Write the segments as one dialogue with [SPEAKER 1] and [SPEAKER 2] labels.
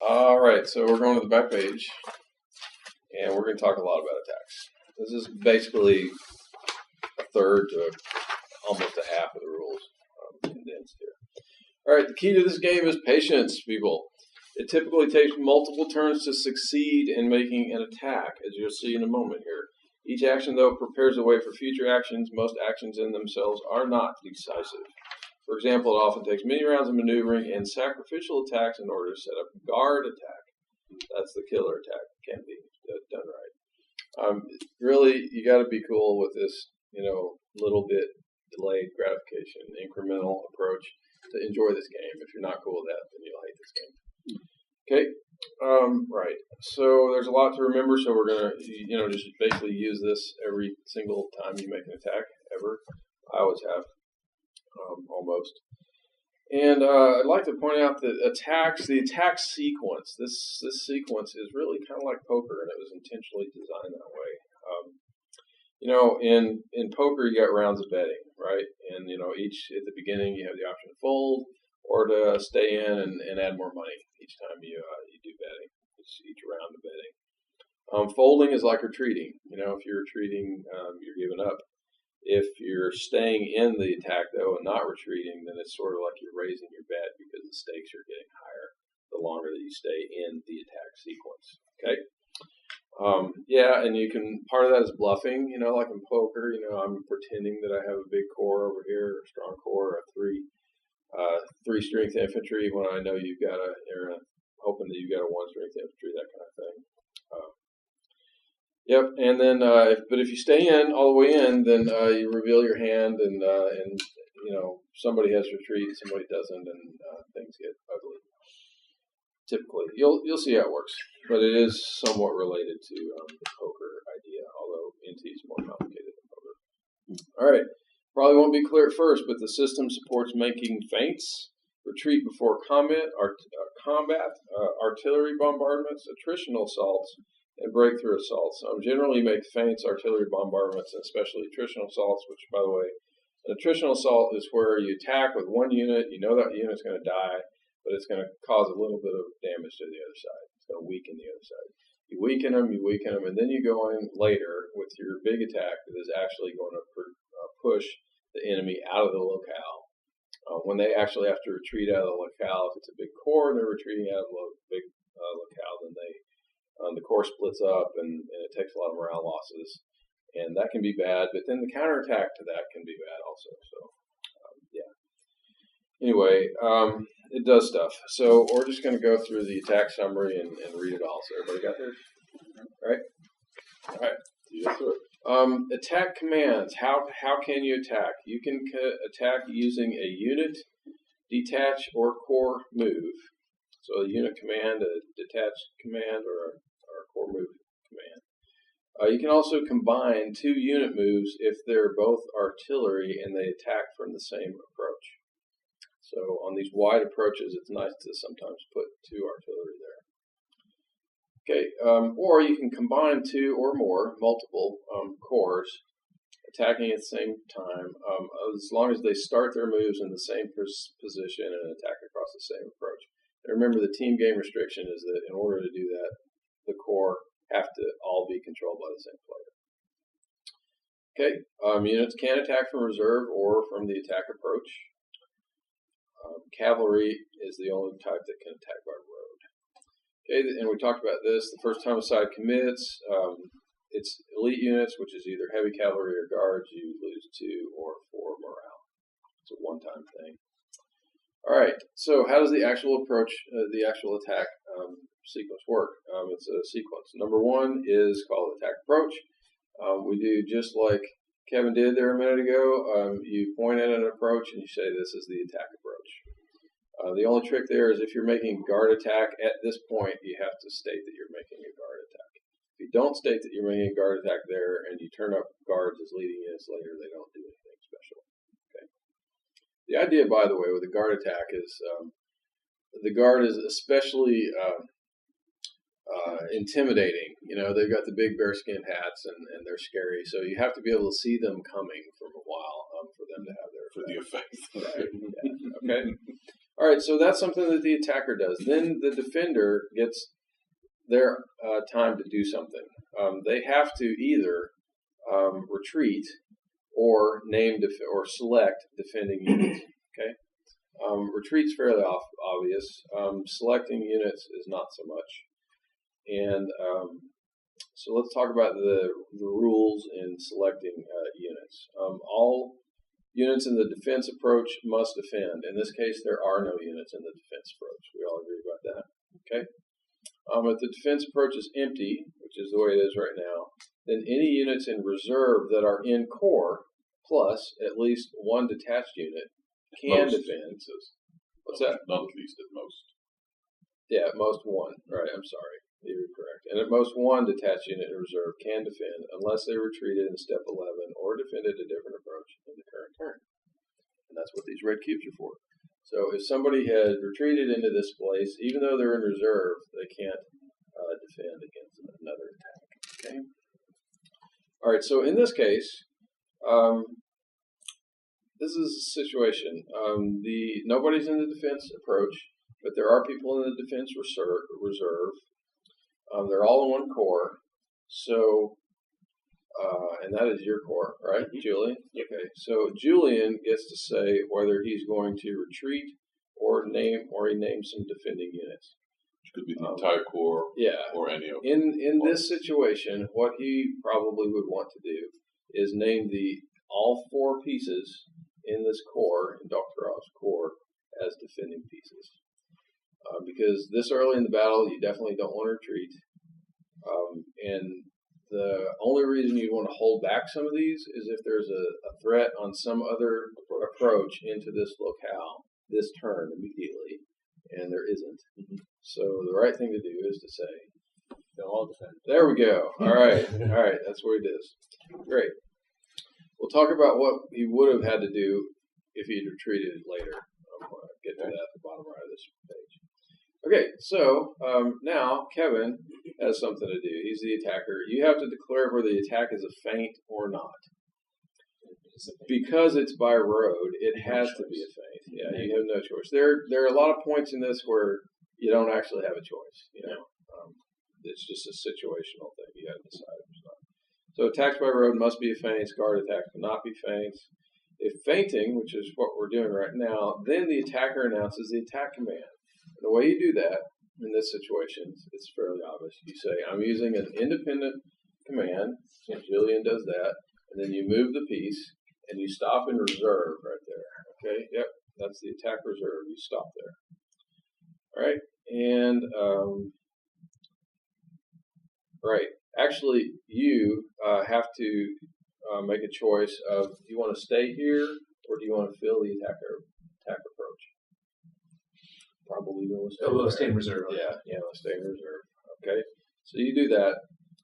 [SPEAKER 1] All right, so we're going to the back page, and we're going to talk a lot about attacks. This is basically a third to almost a half of the rules condensed here. All right, the key to this game is patience, people. It typically takes multiple turns to succeed in making an attack, as you'll see in a moment here. Each action, though, prepares the way for future actions. Most actions in themselves are not decisive. For example, it often takes many rounds of maneuvering and sacrificial attacks in order to set up a guard attack. That's the killer attack. Can be done right. Really, you got to be cool with this, little bit delayed gratification, incremental approach to enjoy this game. If you're not cool with that, then you'll hate this game. Okay. Right. So there's a lot to remember. So we're gonna, just basically use this every single time you make an attack ever. I always have. Almost. And I'd like to point out that the attack sequence, this sequence is really kind of like poker, and it was intentionally designed that way. In poker, you got rounds of betting, right? And, each, at the beginning, you have the option to fold or to stay in and add more money each time you do betting, each round of betting. Folding is like retreating. If you're retreating, you're giving up. If you're staying in the attack, though, and not retreating, then it's sort of like you're raising your bet because the stakes are getting higher the longer that you stay in the attack sequence. Okay? And you can, part of that is bluffing, like in poker, I'm pretending that I have a big core over here, a strong core, a three strength infantry when I know you've got you're hoping that you've got a 1 strength infantry, that kind of thing. Yep, and then, but if you stay in, all the way in, then you reveal your hand, and somebody has retreat, somebody doesn't, and things get ugly. Typically, you'll see how it works, but it is somewhat related to the poker idea, although NT is more complicated than poker. All right, probably won't be clear at first, but the system supports making feints, retreat before combat, artillery bombardments, attritional assaults, and breakthrough assaults. Generally, you make feints, artillery bombardments, and especially attritional assaults, which, by the way, an attritional assault is where you attack with one unit, you know that unit's going to die, but it's going to cause a little bit of damage to the other side. It's going to weaken the other side. You weaken them, and then you go in later with your big attack that is actually going to push the enemy out of the locale. When they actually have to retreat out of the locale, if it's a big core and they're retreating out of the big locale, then the core splits up and it takes a lot of morale losses, and that can be bad. But then the counterattack to that can be bad also. So, Anyway, it does stuff. So we're just going to go through the attack summary and read it all. So everybody got theirs? All right. You go through it. Attack commands. How can you attack? You can attack using a unit, detach, or core move. So a unit command, a detached command, or a core move command. You can also combine 2 unit moves if they're both artillery and they attack from the same approach. So on these wide approaches, it's nice to sometimes put 2 artillery there. Okay, or you can combine 2 or more, multiple cores, attacking at the same time, as long as they start their moves in the same position and attack across the same approach. And remember, the team game restriction is that in order to do that, the core have to all be controlled by the same player. Okay, units can attack from reserve or from the attack approach. Cavalry is the only type that can attack by road. Okay, and we talked about this. The first time a side commits, it's elite units, which is either heavy cavalry or guards. You lose 2 or 4 morale. It's a one-time thing. All right, so how does the actual approach, the actual attack sequence work? It's a sequence. Number 1 is called attack approach. We do just like Kevin did there a minute ago. You point at an approach and you say this is the attack approach. The only trick there is if you're making a guard attack at this point, you have to state that you're making a guard attack. If you don't state that you're making a guard attack there and you turn up guards as leading units later, they don't do anything special. Okay. The idea, by the way, with a guard attack is the guard is especially intimidating. They've got the big bearskin hats and they're scary, so you have to be able to see them coming from a while for them to have their
[SPEAKER 2] for the effect.
[SPEAKER 1] Right. Yeah. Okay. All right, so that's something that the attacker does. Then the defender gets their time to do something. They have to either retreat or or select defending units. Okay, retreat's fairly obvious. Selecting units is not so much. And so let's talk about the rules in selecting units. All units in the defense approach must defend. In this case, there are no units in the defense approach. We all agree about that. Okay. If the defense approach is empty, which is the way it is right now, then any units in reserve that are in core, plus at least one detached unit, can defend. What's that?
[SPEAKER 2] Not at least, at most.
[SPEAKER 1] Yeah, at most one. Right, I'm sorry. You're correct. And at most one detached unit in reserve can defend unless they retreated in step 11 or defended a different approach in the current turn. And that's what these red cubes are for. So if somebody had retreated into this place, even though they're in reserve, they can't defend against another attack. Okay. All right. So in this case, this is a situation. Nobody's in the defense approach, but there are people in the defense reserve. They're all in one core. So, and that is your core, right, Julian?
[SPEAKER 3] Yep.
[SPEAKER 1] Okay. So Julian gets to say whether he's going to retreat or he names some defending units.
[SPEAKER 2] Which could be the entire core, or any of them.
[SPEAKER 1] In this situation, what he probably would want to do is name all four pieces in this core, in Doktorov's core, as defending pieces. Because this early in the battle, you definitely don't want to retreat. And the only reason you want to hold back some of these is if there's a threat on some other approach into this locale, this turn immediately, and there isn't. Mm-hmm. So the right thing to do is to say,
[SPEAKER 3] they'll all defend.
[SPEAKER 1] There we go. All right. All right. That's what it is. Great. We'll talk about what he would have had to do if he'd retreated later. I'll get to that at the bottom right of this page. Okay, so now Kevin has something to do. He's the attacker. You have to declare whether the attack is a feint or not. Because it's by road, it has to be a feint. Yeah, you have no choice. There are a lot of points in this where you don't actually have a choice. You know, it's just a situational thing. You have to decide if it's not. So attacks by road must be a feint. Guard attacks cannot be feints. If feinting, which is what we're doing right now, then the attacker announces the attack command. The way you do that in this situation, it's fairly obvious. You say, I'm using an independent command, so Julian does that, and then you move the piece, and you stop in reserve right there. Okay, yep, that's the attack reserve. You stop there. All right, and, actually, you have to make a choice of, do you want to stay here, or do you want to fill the attack approach? Probably going to
[SPEAKER 3] stay in reserve.
[SPEAKER 1] Yeah, stay in reserve. Okay, so you do that,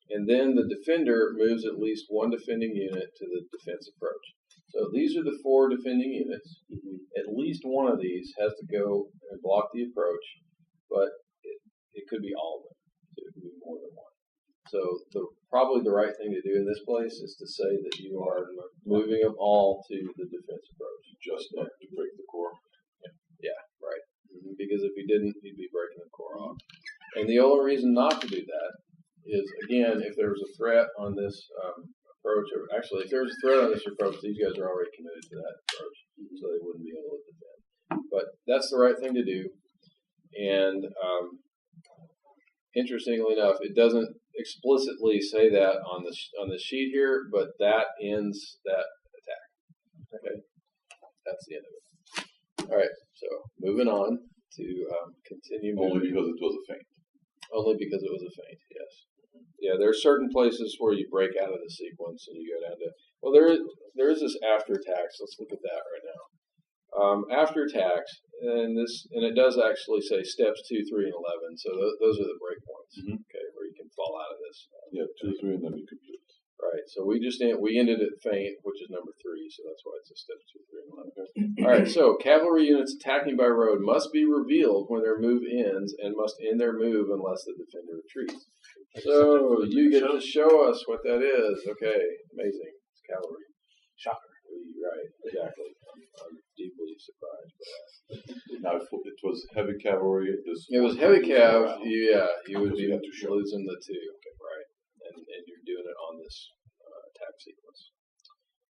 [SPEAKER 1] and then the defender moves at least one defending unit to the defense approach. So these are the four defending units. Mm-hmm. At least one of these has to go and block the approach, but it could be all of them. So it could be more than one. So probably the right thing to do in this place is to say that you are moving them all to the defense approach.
[SPEAKER 2] Just not to break the core.
[SPEAKER 1] Yeah, right. Because if he didn't, he'd be breaking the core off. And the only reason not to do that is, again, if there was a threat on this approach, or actually, if there was a threat on this approach, these guys are already committed to that approach, so they wouldn't be able to defend. But that's the right thing to do. And interestingly enough, it doesn't explicitly say that on the sheet here, but that ends that attack. Okay, that's the end of it. All right, so moving on to continue moving.
[SPEAKER 2] Only because it was a feint.
[SPEAKER 1] Only because it was a feint, yes. Yeah, there are certain places where you break out of the sequence and you go down to, well, there is this after attacks. Let's look at that right now. After attacks, and it does actually say steps 2, 3, and 11. So those are the breakpoints, okay, where you can fall out of this.
[SPEAKER 2] 2, 3, and then you complete.
[SPEAKER 1] Right. So we ended at feint, which is number 3. So that's why it's a steps 2, 3, and 11. All right. So cavalry units attacking by road must be revealed when their move ends and must end their move unless the defender retreats. So you get to show us what that is. Okay. Amazing. It's cavalry.
[SPEAKER 3] Shocker.
[SPEAKER 1] Right. Exactly. I'm deeply surprised by that.
[SPEAKER 2] Now, if it was heavy cavalry,
[SPEAKER 1] it was heavy cav. You would be losing the 2, right? And you're doing it on this attack sequence.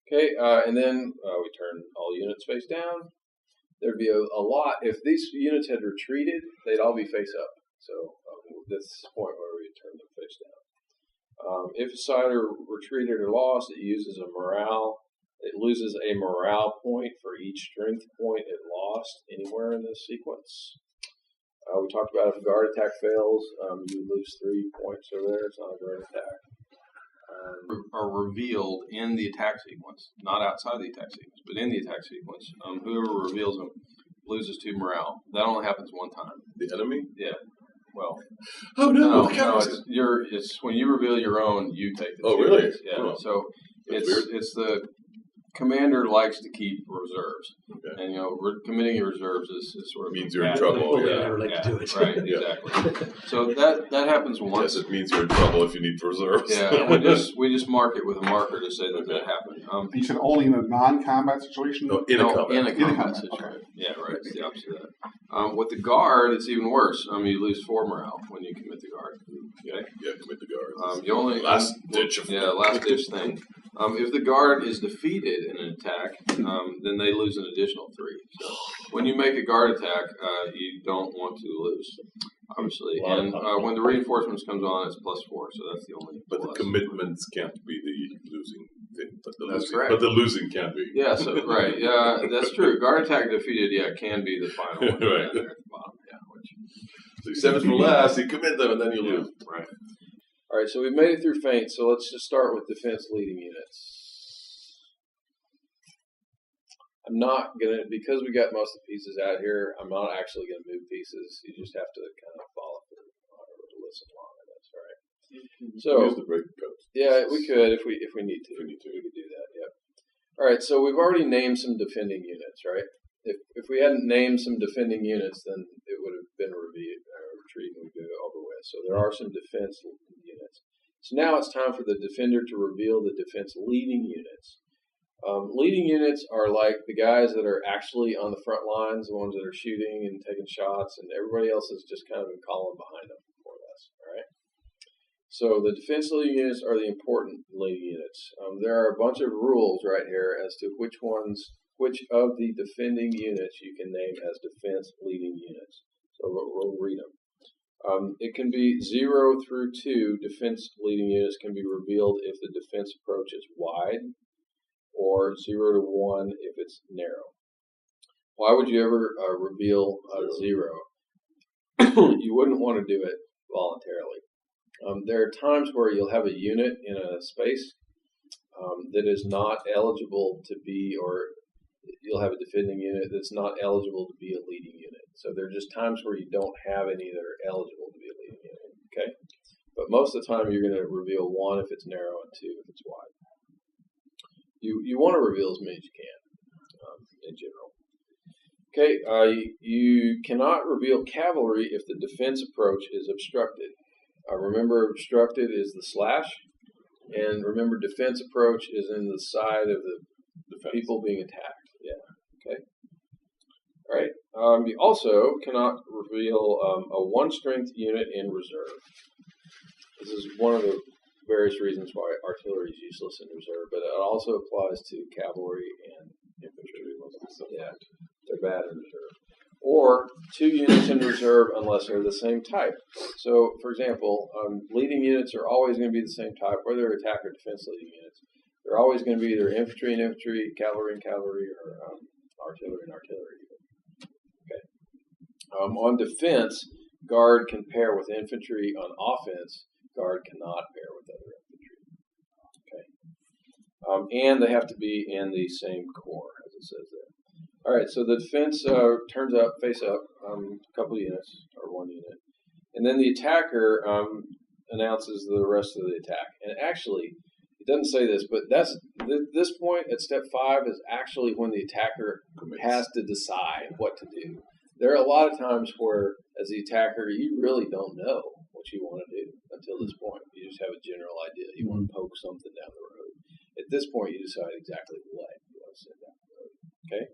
[SPEAKER 1] Okay, and then we turn all units face down. There'd be a lot. If these units had retreated, they'd all be face up. So that's the point where we turn them face down. If a side are retreated or lost, it uses a morale. It loses a morale point for each strength point it lost anywhere in this sequence. We talked about if a guard attack fails, you lose 3 points over there. It's not a guard attack. Are revealed in the attack sequence, not outside the attack sequence, but in the attack sequence. Whoever reveals them loses 2 morale. That only happens one time.
[SPEAKER 2] The enemy?
[SPEAKER 1] Yeah. Well.
[SPEAKER 2] Oh no!
[SPEAKER 1] It's when you reveal your own, you take the.
[SPEAKER 2] Oh really?
[SPEAKER 1] Yeah.
[SPEAKER 2] Oh.
[SPEAKER 1] So it's the commander likes to keep reserves, and committing your reserves is sort of
[SPEAKER 2] means you're in trouble.
[SPEAKER 1] Right, exactly. So that happens once.
[SPEAKER 2] Yes, it means you're in trouble if you need reserves.
[SPEAKER 1] Yeah, and we just mark it with a marker to say that happened.
[SPEAKER 3] You said only in a non-combat situation.
[SPEAKER 2] No, in a combat
[SPEAKER 1] situation.
[SPEAKER 3] Okay.
[SPEAKER 1] Yeah, right. It's the opposite of that. With the guard, it's even worse. You lose 4 morale when you commit the guard. Okay.
[SPEAKER 2] Yeah, commit the guard.
[SPEAKER 1] You only
[SPEAKER 2] last ditch
[SPEAKER 1] thing. If the guard is defeated in an attack, then they lose an additional 3. So when you make a guard attack, you don't want to lose, obviously. And when the reinforcements comes on, it's +4. So that's the only.
[SPEAKER 2] But the commitments can't be the losing thing.
[SPEAKER 1] That's correct.
[SPEAKER 2] But the losing can be.
[SPEAKER 1] Yeah. So right. Yeah, that's true. Guard attack defeated. Yeah, can be the final one.
[SPEAKER 2] Right.
[SPEAKER 1] There at the bottom. Yeah.
[SPEAKER 2] So you save it for last. You commit them, and then you lose.
[SPEAKER 1] Right. All right, so we've made it through feint, so let's just start with defense leading units. I'm not going to, because we got most of the pieces out here, I'm not actually going to move pieces. You just have to kind of follow through or listen along with this, all right? So,
[SPEAKER 2] use the break code.
[SPEAKER 1] Yeah, we could if we need to. We could do that, yep. All right, so we've already named some defending units, right? If we hadn't named some defending units, then it would have been a retreat and we'd go over with. So there are some defense units. So now it's time for the defender to reveal the defense leading units. Leading units are like the guys that are actually on the front lines, the ones that are shooting and taking shots, and everybody else is just kind of in column behind them, more or less. All right. So the defense leading units are the important leading units. There are a bunch of rules right here as to which of the defending units you can name as defense leading units. So we'll read them. It can be 0 through 2 defense leading units can be revealed if the defense approach is wide, or 0 to 1 if it's narrow. Why would you ever reveal 0? You wouldn't want to do it voluntarily. There are times where you'll have a unit in a space that is not eligible to be, or you'll have a defending unit that's not eligible to be a leading unit. So there are just times where you don't have any that are eligible to be a leading unit, okay? But most of the time you're going to reveal 1 if it's narrow and 2 if it's wide. You want to reveal as many as you can, in general. Okay, you cannot reveal cavalry if the defense approach is obstructed. Remember, obstructed is the slash, and remember, defense approach is in the side of the people being attacked. Yeah. Okay. All right. You also cannot reveal a 1-strength unit in reserve. This is one of the various reasons why artillery is useless in reserve, but it also applies to cavalry and infantry. Yeah, they're bad in reserve. Or 2 units in reserve unless they're the same type. So, for example, leading units are always going to be the same type, whether they're attack or defense leading units. They're always going to be either infantry and infantry, cavalry and cavalry, or artillery and artillery. Okay. On defense, guard can pair with infantry. On offense, guard cannot pair with other infantry. Okay. And they have to be in the same corps, as it says there. All right, so the defense turns up, face up, a couple units, or 1 unit. And then the attacker announces the rest of the attack. And actually, it doesn't say this, but this point at step 5 is actually when the attacker has to decide what to do. There are a lot of times where, as the attacker, you really don't know what you want to do until this point. You just have a general idea. You want to poke something down the road. At this point, you decide exactly what you want to send down the road. Okay.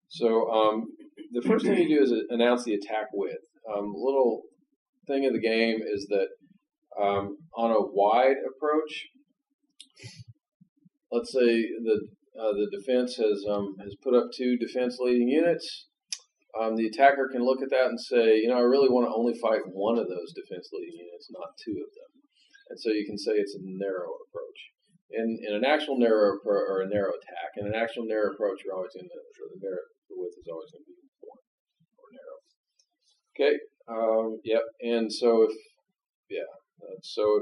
[SPEAKER 1] So the first thing you do is announce the attack width. Little thing of the game is that on a wide approach, let's say the defense has put up 2 defense leading units. The attacker can look at that and say, I really want to only fight one of those defense leading units, not 2 of them. And so you can say it's a narrow approach. In an actual narrow or a narrow attack, in an actual narrow approach, you're always going to the width is always going to be 1 or narrow. Okay. Yep. And so if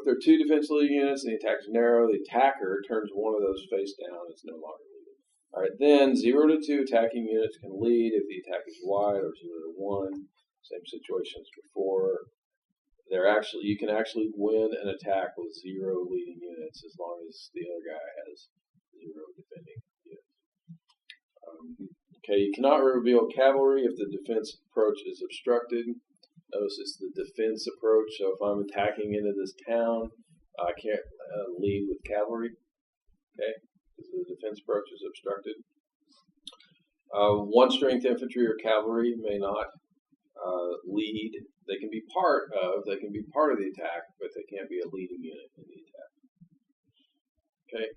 [SPEAKER 1] there are 2 defense leading units and the attack is narrow, the attacker turns one of those face down. It's no longer leading. All right. Then 0 to 2 attacking units can lead if the attack is wide, or 0 to 1. Same situation as before. You can actually win an attack with 0 leading units as long as the other guy has 0 defending units. Okay, you cannot reveal cavalry if the defense approach is obstructed. Notice it's the defense approach, so if I'm attacking into this town, I can't lead with cavalry, okay, because the defense approach is obstructed. 1 strength infantry or cavalry may not lead. They can be part of the attack, but they can't be a leading unit in the attack. Okay.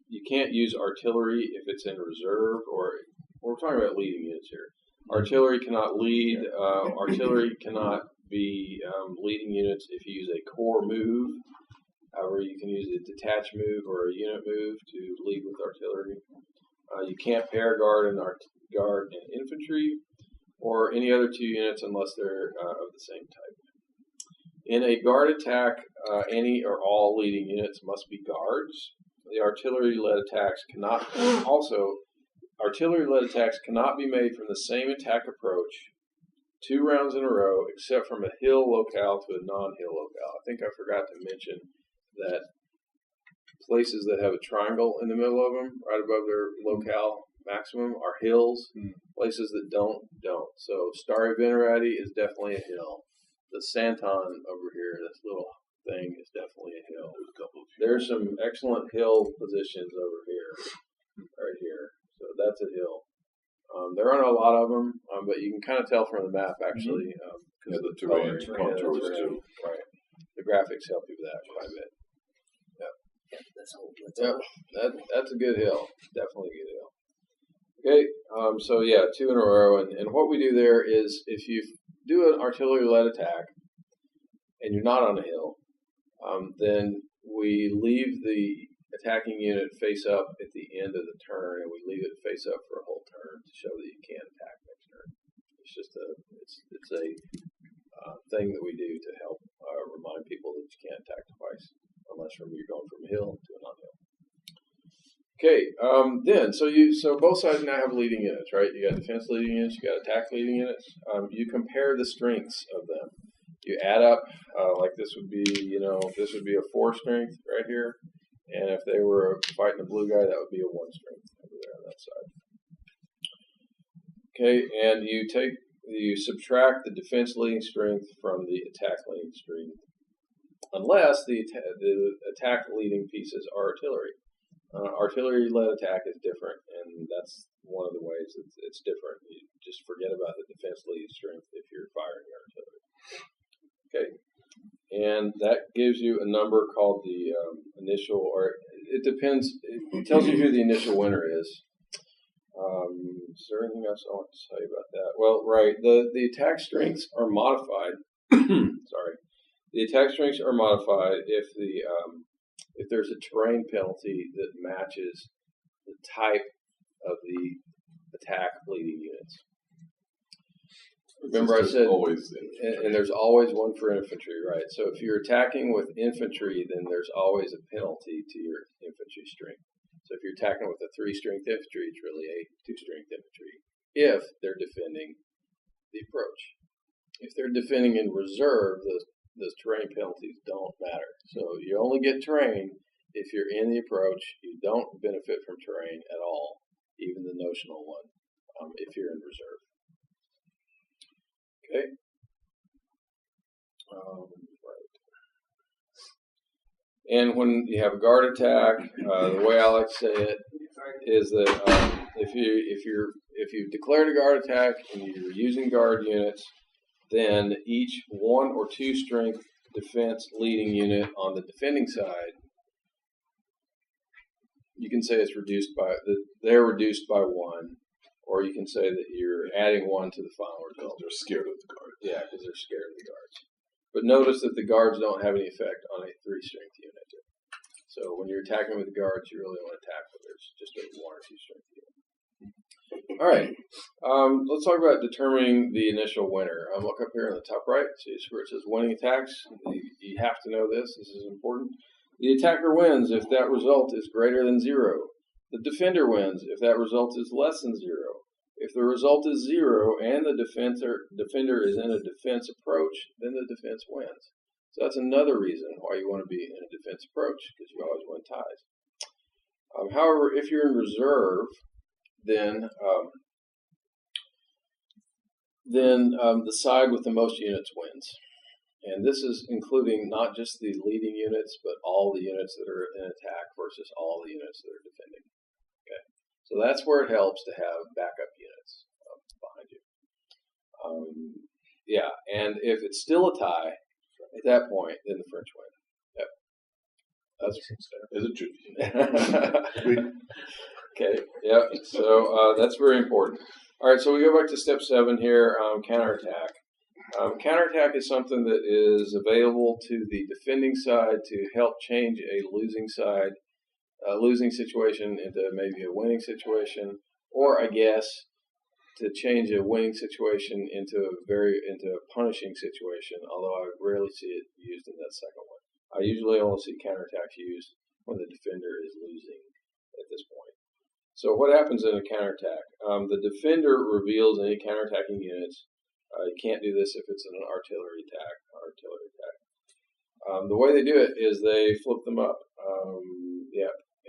[SPEAKER 1] You can't use artillery if it's in reserve, or we're talking about leading units here. Artillery cannot lead. Artillery cannot be leading units if you use a corps move. However, you can use a detached move or a unit move to lead with artillery. You can't pair guard and infantry, or any other 2 units unless they're of the same type. In a guard attack, any or all leading units must be guards. The artillery-led attacks cannot be made from the same attack approach 2 rounds in a row, except from a hill locale to a non-hill locale. I think I forgot to mention that places that have a triangle in the middle of them, right above their locale maximum, are hills. Places that don't. So Starry Venerati is definitely a hill. The Santon over here, this little thing, is definitely a hill. There's some excellent hill positions over here, right here. So that's a hill. There aren't a lot of them, but you can kind of tell from the map, actually.
[SPEAKER 2] The terrain contours too.
[SPEAKER 1] Right. The graphics help you with that quite a bit. That's a good hill. Definitely a good hill. Okay, so 2 in a row, and what we do there is, if you do an artillery-led attack and you're not on a hill, then we leave the attacking unit face up at the end of the turn, and we leave it face up for a whole turn to show that you can attack next turn. It's just a thing that we do to help remind people that you can't attack twice, unless you're going from a hill to a non-hill. Okay, so both sides now have leading units, right? You got defense leading units, you got attack leading units. You compare the strengths of them. You add up, like this would be a 4 strength right here, and if they were fighting a blue guy, that would be a 1 strength over there on that side. Okay, and you subtract the defense leading strength from the attack leading strength, unless the attack leading pieces are artillery. Artillery-led attack is different, and that's one of the ways it's different. You just forget about the defense leading strength if you're firing artillery. Okay, and that gives you a number called the initial, or it depends. It tells you who the initial winner is. Is there anything else I want to tell you about that? Well, right, the attack strengths are modified. Sorry, the attack strengths are modified if there's a terrain penalty that matches the type of the attack leading units. Remember I said, and there's always one for infantry, right? So if you're attacking with infantry, then there's always a penalty to your infantry strength. So if you're attacking with a 3-strength infantry, it's really a 2-strength infantry, if they're defending the approach. If they're defending in reserve, those terrain penalties don't matter. So you only get terrain if you're in the approach. You don't benefit from terrain at all, even the notional one, if you're in reserve. Okay. Right. And when you have a guard attack, the way I like to say it, is that if you've declared a guard attack and you're using guard units, then each 1 or 2 strength defense leading unit on the defending side, you can say it's reduced by they're reduced by 1, or you can say that you're adding 1 to the final result.
[SPEAKER 2] They're scared of the guards.
[SPEAKER 1] Yeah, because they're scared of the guards. But notice that the guards don't have any effect on a 3 strength unit. So when you're attacking with the guards, you really want to attack when there's just a 1 or 2 strength unit. All right, let's talk about determining the initial winner. Look up here in the top right, see where it says winning attacks. You have to know this. This is important. The attacker wins if that result is greater than 0. The defender wins if that result is less than 0. If the result is 0 and the defender is in a defense approach, then the defense wins. So that's another reason why you want to be in a defense approach, because you always win ties. However, if you're in reserve, then the side with the most units wins. And this is including not just the leading units, but all the units that are in attack versus all the units that are defending. Okay, so that's where it helps to have backup units behind you. Yeah, and if it's still a tie at that point, then the French win. Yep, that's
[SPEAKER 2] Is it true?
[SPEAKER 1] Okay, yep. So that's very important. All right, so we go back to step 7 here, counterattack. Counterattack is something that is available to the defending side to help change a losing situation into maybe a winning situation, or I guess to change a winning situation into a punishing situation. Although I rarely see it used in that second one. I usually only see counterattacks used when the defender is losing at this point. So what happens in a counterattack? The defender reveals any counterattacking units. You can't do this if it's an artillery attack. The way they do it is they flip them up.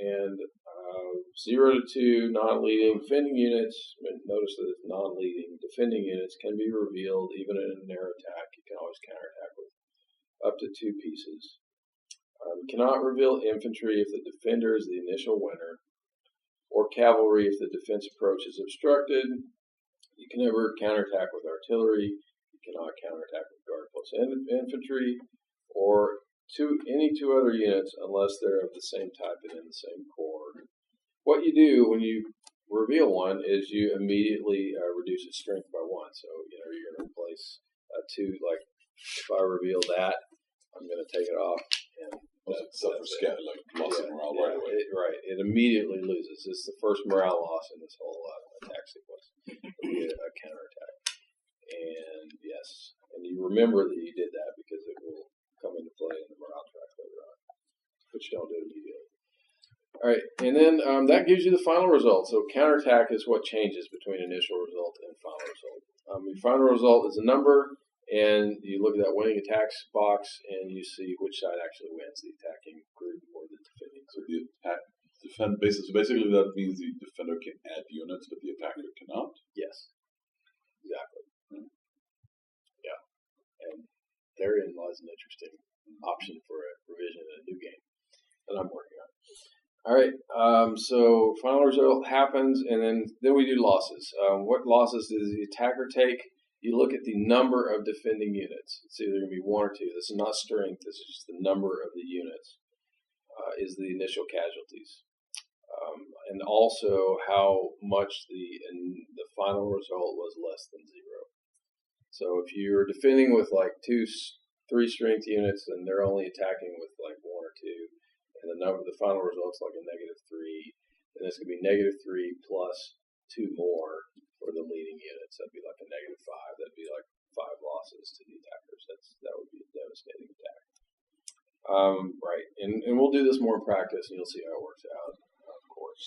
[SPEAKER 1] And 0 to 2 non-leading defending units. Notice that it's non-leading defending units can be revealed even in a narrow attack. You can always counterattack with up to 2 pieces. You cannot reveal infantry if the defender is the initial winner, or cavalry if the defense approach is obstructed. You can never counterattack with artillery. You cannot counterattack with guard plus infantry, or any 2 other units unless they're of the same type and in the same corps. What you do when you reveal one is you immediately reduce its strength by 1. So you're going to replace 2. Like if I reveal that, I'm going to take it off, and
[SPEAKER 2] Loss of morale right away.
[SPEAKER 1] It immediately loses. It's the first morale loss in this whole attack sequence. A counterattack. And yes, and you remember that you did that because it will come into play in the morale track later on, but you don't do it immediately. All right, and then that gives you the final result. So counterattack is what changes between initial result and final result. Your final result is a number, and you look at that winning attacks box, and you see which side actually wins, the attacking group or the defending group.
[SPEAKER 2] So basically that means the defender can add units, but the attacker cannot?
[SPEAKER 1] Yes, exactly. Yeah, and therein lies an interesting option for a revision in a new game that I'm working on. All right, so final result happens, and then we do losses. What losses does the attacker take? You look at the number of defending units. It's either going to be 1 or 2. This is not strength. This is just the number of the units. Is the initial casualties, and also how much the final result was less than 0. So if you're defending with like 2, 3 strength units, and they're only attacking with like 1 or 2, and the final result's like a -3, then it's going to be -3 plus 2 more for the leading units. That'd be like a -5. That'd be like 5 losses to the attackers. That would be a devastating attack. Right, and we'll do this more in practice, and you'll see how it works out, of course.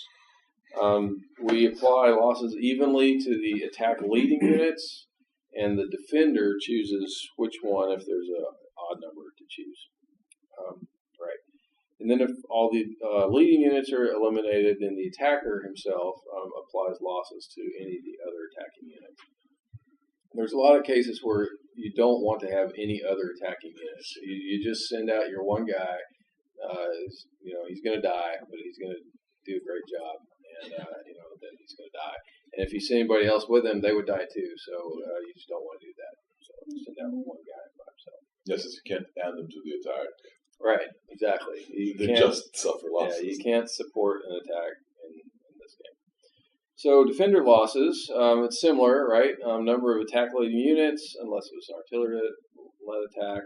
[SPEAKER 1] We apply losses evenly to the attack leading units, and the defender chooses which one if there's an odd number to choose. Right, and then if all the leading units are eliminated, then the attacker himself applies losses to any of the other attacking units. There's a lot of cases where you don't want to have any other attacking units. You just send out your one guy. He's going to die, but he's going to do a great job, and then he's going to die. And if you see anybody else with him, they would die too. So you just don't want to do that. So send out one guy by himself.
[SPEAKER 2] Yes, you can't add them to the attack.
[SPEAKER 1] Right, exactly.
[SPEAKER 2] They just suffer losses.
[SPEAKER 1] Yeah, you can't support an attack in this game. So defender losses, it's similar, right? Number of attack leading units, unless it was an artillery-led attack,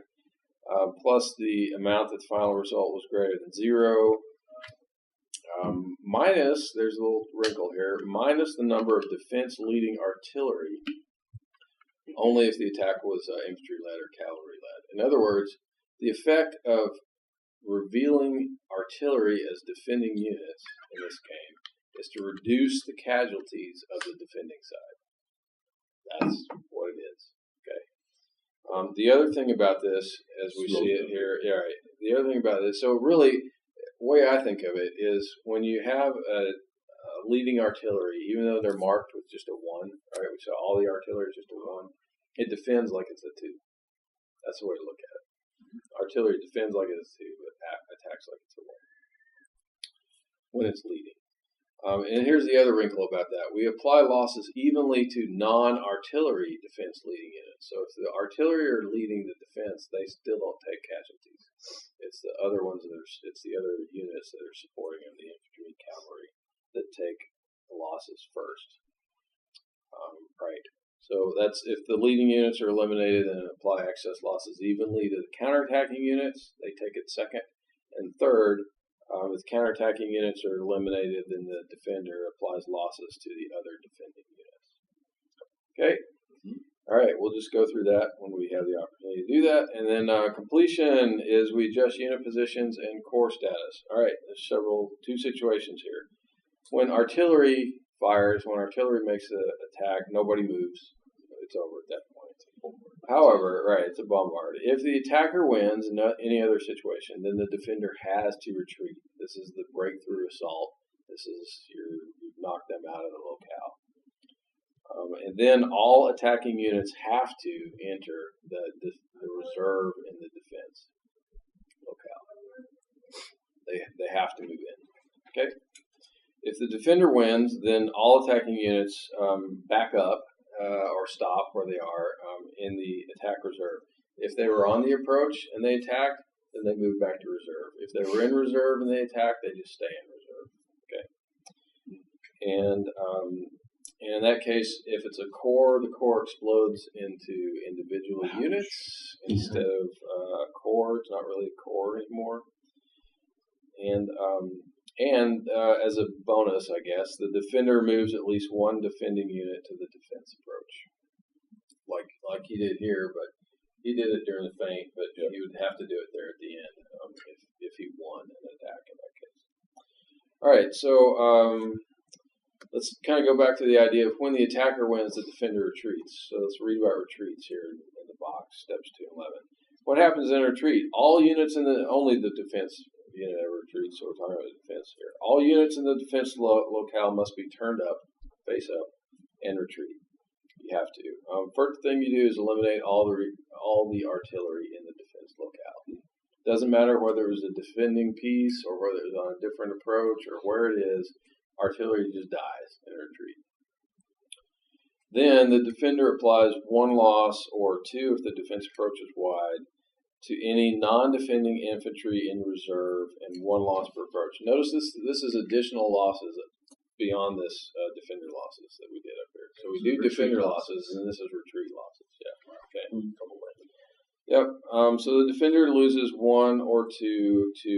[SPEAKER 1] plus the amount that the final result was greater than 0. Minus, there's a little wrinkle here, minus the number of defense leading artillery, only if the attack was infantry-led or cavalry-led. In other words, the effect of revealing artillery as defending units in this game is to reduce the casualties of the defending side. That's what it is. Okay. The other thing about this, as we see it here, yeah, right. The other thing about this, so really, the way I think of it is when you have a leading artillery, even though they're marked with just a 1, right? So all the artillery is just a 1. It defends like it's a 2. That's the way to look at it. Artillery defends like it's a 2, but attacks like it's a 1 when it's leading. And here's the other wrinkle about that. We apply losses evenly to non-artillery defense leading units. So if the artillery are leading the defense, they still don't take casualties. It's the other ones it's the other units that are supporting them, the infantry and cavalry, that take the losses first. Right. So that's if the leading units are eliminated, then apply excess losses evenly to the counterattacking units. They take it second. And third, if counterattacking units are eliminated, then the defender applies losses to the other defending units. Okay? All right, we'll just go through that when we have the opportunity to do that. And then completion is we adjust unit positions and core status. All right, there's two situations here. When artillery fires, when artillery makes an attack, nobody moves. It's over at that point. However, right, it's a bombard. If the attacker wins in any other situation, then the defender has to retreat. This is the breakthrough assault. This is you've knocked them out of the locale. And then all attacking units have to enter the reserve in the defense locale. They have to move in. Okay. If the defender wins, then all attacking units back up or stop where they are in the attack reserve. If they were on the approach and they attacked, then they move back to reserve. If they were in reserve and they attacked, they just stay in reserve. Okay. And in that case, if it's a core, the core explodes into individual units instead of a core. It's not really a core anymore. And as a bonus, I guess, the defender moves at least one defending unit to the defense approach, like he did here, but he did it during the feint, but he would have to do it there at the end if he won an attack in that case. All right, so let's kind of go back to the idea of when the attacker wins, the defender retreats. So let's read about retreats here in the box, steps 2 and 11. What happens in a retreat? All units only the defense unit ever retreats, so we're talking about defense here. All units in the defense locale must be turned up, face up, and retreat. You have to. First thing you do is eliminate all the artillery in the defense locale. Doesn't matter whether it was a defending piece or whether it was on a different approach or where it is, artillery just dies in a retreat. Then the defender applies 1 loss or 2 if the defense approach is wide to any non-defending infantry in reserve and 1 loss per approach. Notice this is additional losses beyond this defender losses that we did up here. So we do defender losses, and this is retreat losses. Yeah. Okay. Yep. So the defender loses 1 or 2 to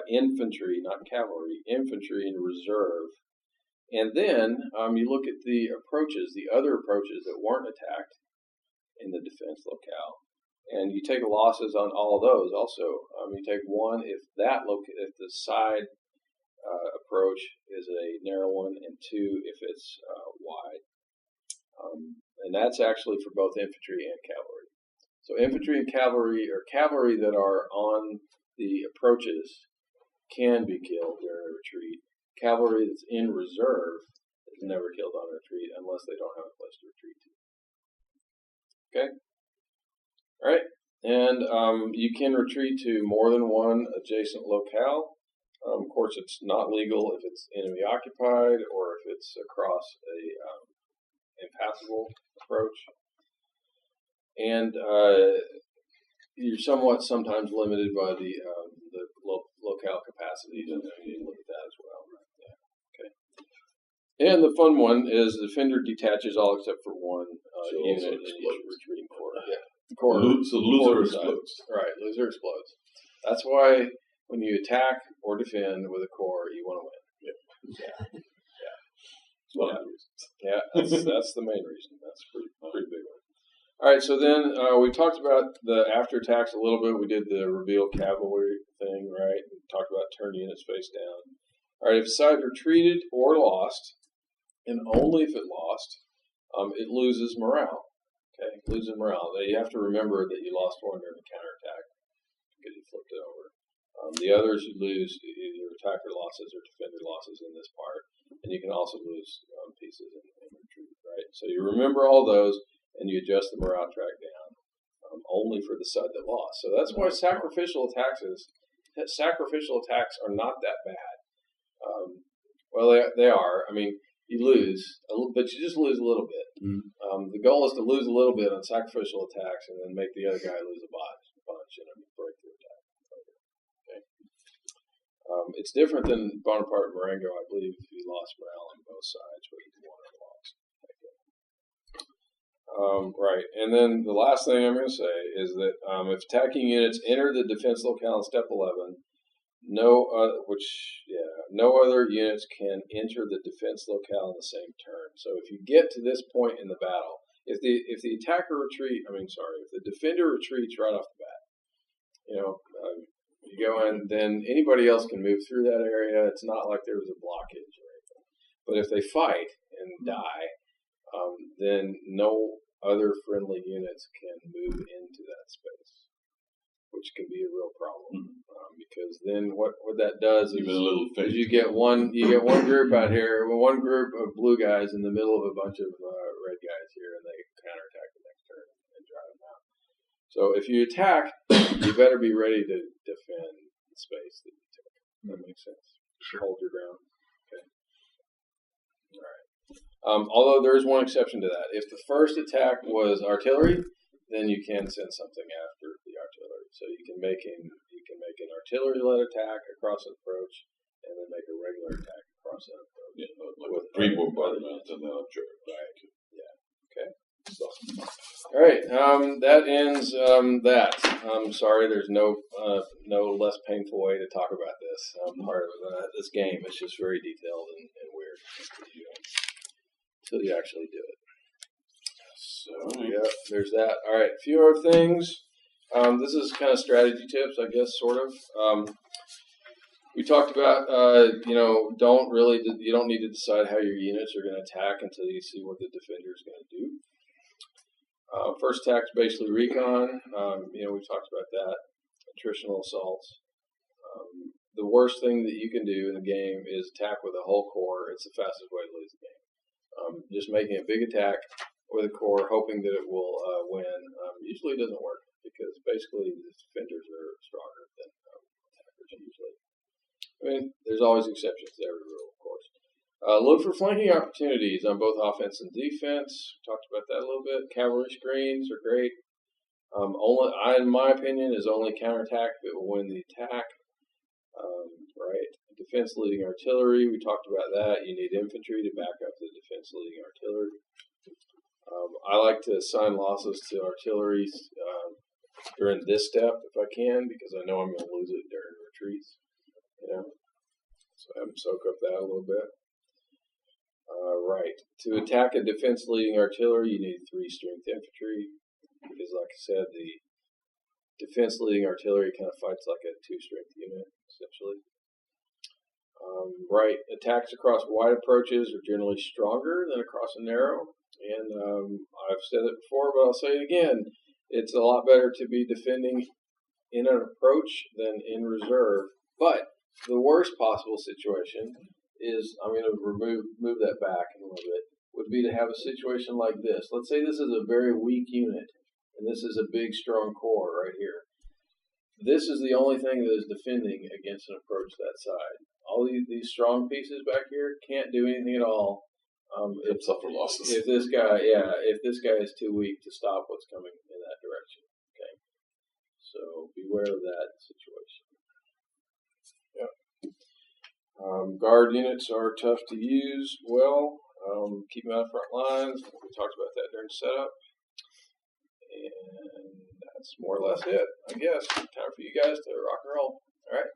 [SPEAKER 1] infantry, not cavalry, infantry in reserve. And then you look at the approaches, the other approaches that weren't attacked in the defense locale. And you take losses on all of those also. You take 1 if if the side approach is a narrow one, and 2 if it's wide. And that's actually for both infantry and cavalry. So infantry and cavalry, or cavalry that are on the approaches, can be killed during a retreat. Cavalry that's in reserve is never killed on a retreat unless they don't have a place to retreat to. Okay? All right, and you can retreat to more than 1 adjacent locale. Of course, it's not legal if it's enemy occupied or if it's across a impassable approach. And you're somewhat sometimes limited by the locale capacity. You need to look at that as well. Yeah. Okay. And the fun one is the defender detaches all except for one unit and is retreating forward. Yeah.
[SPEAKER 2] So loser explodes.
[SPEAKER 1] Right, loser explodes. That's why when you attack or defend with a core, you want to win. Yeah. That's the main reason. That's a pretty big one. All right, so then we talked about the after attacks a little bit. We did the reveal cavalry thing, right? We talked about turn units face down. All right, if the side retreated or lost, and only if it lost, it loses morale. Okay, losing morale. You have to remember that you lost one during the counterattack because you flipped it over. The others you lose either attacker losses or defender losses in this part, and you can also lose pieces in retreat, right? So you remember all those, and you adjust the morale track down only for the side that lost. So that's why sacrificial attacks are not that bad. Well, they are. I mean, you lose, but you just lose a little bit.
[SPEAKER 2] Mm-hmm.
[SPEAKER 1] The goal is to lose a little bit on sacrificial attacks and then make the other guy lose a bunch in a breakthrough attack. Okay. It's different than Bonaparte and Marengo. I believe he lost morale on both sides, but he won or lost. Right, and then the last thing I'm going to say is that if attacking units enter the defense locale in step 11, no other units can enter the defense locale in the same turn. So if you get to this point in the battle, if the defender retreats right off the bat, you go in, then anybody else can move through that area. It's not like there was a blockage or anything. But if they fight and die, then no other friendly units can move into that space, which can be a real problem. Because then what that does is you get one group out here, one group of blue guys in the middle of a bunch of red guys here, and they counterattack the next turn and drive them out. So if you attack, you better be ready to defend the space that you took. That makes sense. Sure. Hold your ground. Okay. All right. Although there is one exception to that. If the first attack was artillery, then you can send something after the artillery. So you can make an artillery-led attack across an approach, and then make a regular attack across an approach.
[SPEAKER 2] Yeah, like with three bombardments and then a charge.
[SPEAKER 1] Right. Yeah. Okay. So, all right. That ends that. I'm sorry. There's no less painful way to talk about this. Part of this game. It's just very detailed and weird until you actually do it. So yeah, there's that. All right. A few other things. This is kind of strategy tips, I guess, sort of. We talked about, you don't need to decide how your units are going to attack until you see what the defender is going to do. First attack is basically recon. We talked about that. Attritional assaults. The worst thing that you can do in the game is attack with a whole corps. It's the fastest way to lose the game. Just making a big attack with a corps, hoping that it will win, usually doesn't work because basically the defenders are stronger than attackers usually. I mean, there's always exceptions to every rule, of course. Look for flanking opportunities on both offense and defense. Talked about that a little bit. Cavalry screens are great. In my opinion, is only counterattack if it will win the attack. Right. Defense leading artillery. We talked about that. You need infantry to back up the defense leading artillery. I like to assign losses to artillery during this step if I can, because I know I'm going to lose it during retreats. So have them soak up that a little bit. Right. To attack a defense leading artillery, you need 3 strength infantry, because like I said, the defense leading artillery kind of fights like a 2 strength unit, essentially. Right. Attacks across wide approaches are generally stronger than across a narrow. And I've said it before, but I'll say it again. It's a lot better to be defending in an approach than in reserve. But the worst possible situation is, I'm going to move that back a little bit, would be to have a situation like this. Let's say this is a very weak unit, and this is a big, strong corps right here. this is the only thing that is defending against an approach that side. All these strong pieces back here can't do anything at all.
[SPEAKER 2] If suffer losses.
[SPEAKER 1] If this guy is too weak to stop what's coming in that direction. Okay, so beware of that situation. Yeah. Guard units are tough to use. Well, keep them out of front lines. We talked about that during setup, and that's more or less it. I guess time for you guys to rock and roll. All right.